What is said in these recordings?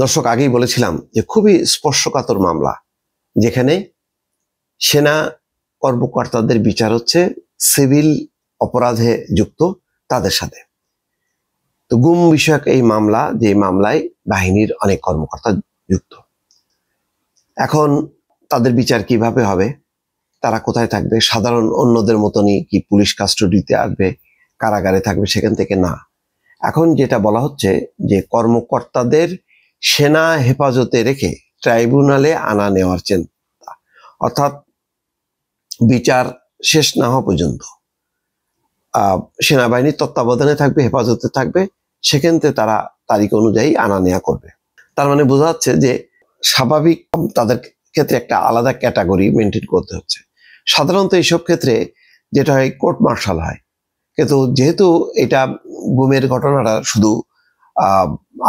দর্শক, আগেই বলেছিলাম যে খুবই স্পর্শকাতর মামলা, যেখানে সেনা কর্মকর্তাদের বিচার হচ্ছে সিভিল অপরাধে যুক্ত তাদের সাথে। তো গুম বিষয়ক এই মামলা, যে মামলায় বাহিনীর অনেক কর্মকর্তা যুক্ত। এখন তাদের বিচার কিভাবে হবে, তারা কোথায় থাকবে? সাধারণ অন্যদের মতনই কি পুলিশ কাস্টডিতে আসবে, কারাগারে থাকবে? সেখান থেকে না, এখন যেটা বলা হচ্ছে যে কর্মকর্তাদের সেনা হেফাজতে রেখে ট্রাইব্যুনালে আনা নেওয়ার চিন্তা, অর্থাৎ বিচার শেষ না হওয়া পর্যন্ত সেনাবাহিনীর তত্ত্বাবধানে থাকবে, হেফাজতে থাকবে, সেখান থেকে তারা তারিখ অনুযায়ী আনা নেওয়া করবে। তার মানে বোঝা যাচ্ছে যে স্বাভাবিক তাদের ক্ষেত্রে একটা আলাদা ক্যাটাগরি মেনটেন করতে হচ্ছে। সাধারণত এইসব ক্ষেত্রে যেটা হয় কোর্ট মার্শাল হয়, কিন্তু যেহেতু এটা গুমের ঘটনাটা শুধু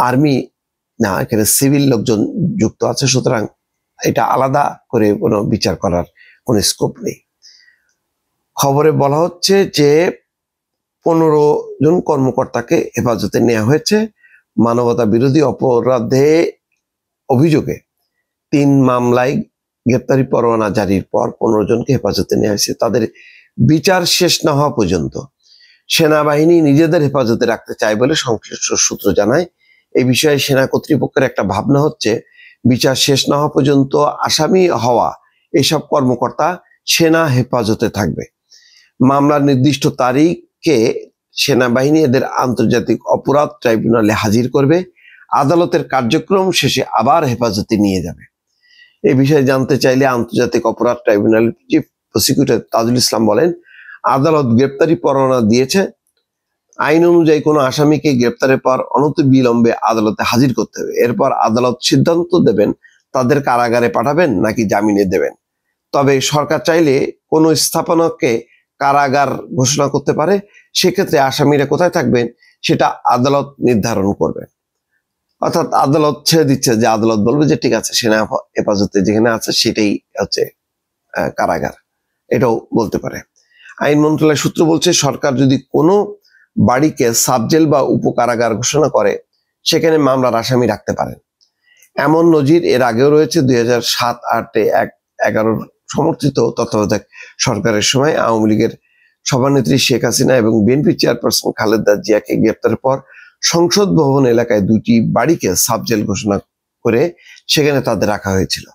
আর্মি না, এখানে সিভিল লোকজন যুক্ত আছে, সুতরাং এটা আলাদা করে কোনো বিচার করার কোনো স্কোপ নেই। খবরে বলা হচ্ছে যে 15 জন কর্মকর্তাকে হেফাজতে নেওয়া হয়েছে মানবতা বিরোধী অপরাধে অভিযোগে। 3 মামলায় গ্রেপ্তারি পরোয়ানা জারির পর 15 জনকে হেফাজতে নেওয়া হয়েছে। তাদের বিচার শেষ না হওয়া পর্যন্ত সেনাবাহিনী নিজেদের হেফাজতে রাখতে চায় বলে সংশ্লিষ্ট সূত্র জানায়। এই বিষয়ে সেনা কর্তৃপক্ষের একটা ভাবনা হচ্ছে, বিচার শেষ না হওয়া পর্যন্ত আসামি হওয়া এইসব কর্মকর্তা সেনা হেফাজতে থাকবে। মামলার নির্দিষ্ট তারিখে সেনাবাহিনী এদের আন্তর্জাতিক অপরাধ ট্রাইব্যুনালে হাজির করবে। আদালতের কার্যক্রম শেষে আবার হেফাজতে নিয়ে যাবে। এই বিষয়ে জানতে চাইলে আন্তর্জাতিক অপরাধ ট্রাইব্যুনালের চিফ প্রসিকিউটর তাজুল ইসলাম বলেন, আদালত গ্রেপ্তারি পরোয়ানা দিয়েছে। আইন অনুযায়ী কোনো আসামিকে গ্রেপ্তারের পর অনতিবিলম্বে আদালতে হাজির করতে হবে। এরপর আদালত সিদ্ধান্ত দেবেন তাদের কারাগারে পাঠাবেন নাকি জামিনে দেবেন। তবে সরকার চাইলে কোনো স্থাপনাকে কারাগার ঘোষণা করতে পারে। সেক্ষেত্রে আসামিরা কোথায় থাকবেন সেটা আদালত নির্ধারণ করবে। অর্থাৎ আদালত ছেড়ে দিচ্ছে, যে আদালত বলবে যে ঠিক আছে, সেনা হেফাজতে যেখানে আছে সেটাই হচ্ছে কারাগার, এটাও বলতে পারে। আইন মন্ত্রণালয় সূত্র বলছে, সরকার যদি কোনো বাড়িকে সাবজেল বা উপকারাগার ঘোষণা করে সেখানে মামলার আসামি রাখতে পারেন। এমন নজির এর আগেও রয়েছে। 2007-08-এ 11 সমর্থিত তত্ত্বাবধায়ক সরকারের সময় আওয়ামী লীগের সভানেত্রী শেখ হাসিনা এবং বিএনপি চেয়ারপারসন খালেদা জিয়াকে গ্রেপ্তারের পর সংসদ ভবন এলাকায় 2টি বাড়িকে সাবজেল ঘোষণা করে সেখানে তাদের রাখা হয়েছিল।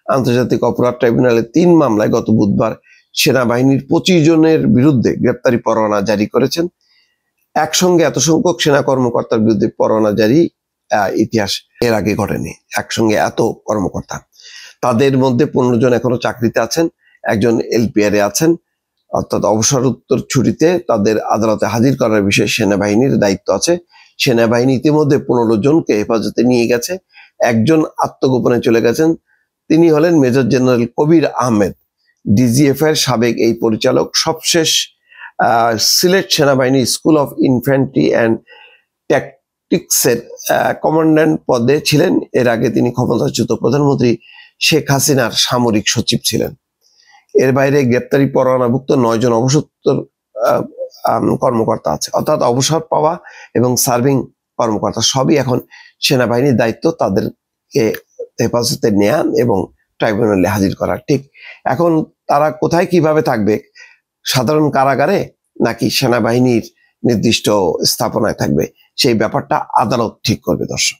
আন্তর্জাতিক অপরাধ ট্রাইব্যুনালে 3 মামলায় গত বুধবার সেনাবাহিনীর 25 জনের বিরুদ্ধে গ্রেপ্তারি পরোয়ানা জারি করেছেন। একসঙ্গে এত সংখ্যক সেনা কর্মকর্তার বিরুদ্ধে পরোয়ানা জারি ইতিহাস এর আগে ঘটেনি। একসঙ্গে এত কর্মকর্তা, তাদের মধ্যে 15 জন এখনো চাকরিতে আছেন, একজন এলপিআরে আছেন, অর্থাৎ অবসরোত্তর ছুটিতে। তাদের আদালতে হাজির করার বিষয়ে সেনাবাহিনীর দায়িত্ব আছে। সেনাবাহিনী ইতিমধ্যে 15 জনকে হেফাজতে নিয়ে গেছে। একজন আত্মগোপনে চলে গেছেন, তিনি হলেন major general Kabir Ahmed, DGF এর সাবেক এই পরিচালক। সবশেষ সিলেট সেনাবাহিনী স্কুল অফ ইনফ্যান্ট্রি অ্যান্ড ট্যাকটিক্সের কমান্ড্যান্ট পদে ছিলেন। এর আগে তিনি ক্ষমতাচ্যুত প্রধানমন্ত্রী শেখ হাসিনার সামরিক সচিব ছিলেন। এর বাইরে গ্রেপ্তারি পরোয়ানাভুক্ত 9 জন অবসরোত্তর কর্মকর্তা আছে, অর্থাৎ অবসর পাওয়া এবং সার্ভিং কর্মকর্তা সবই এখন সেনাবাহিনীর দায়িত্ব তাদেরকে হেফাজতে নেয়া এবং ট্রাইব্যুনালে হাজির করা। ঠিক এখন তারা কোথায় কিভাবে থাকবে, সাধারণ কারাগারে নাকি সেনাবাহিনীর নির্দিষ্ট স্থাপনায় থাকবে, সেই ব্যাপারটা আদালত ঠিক করবে। দর্শক।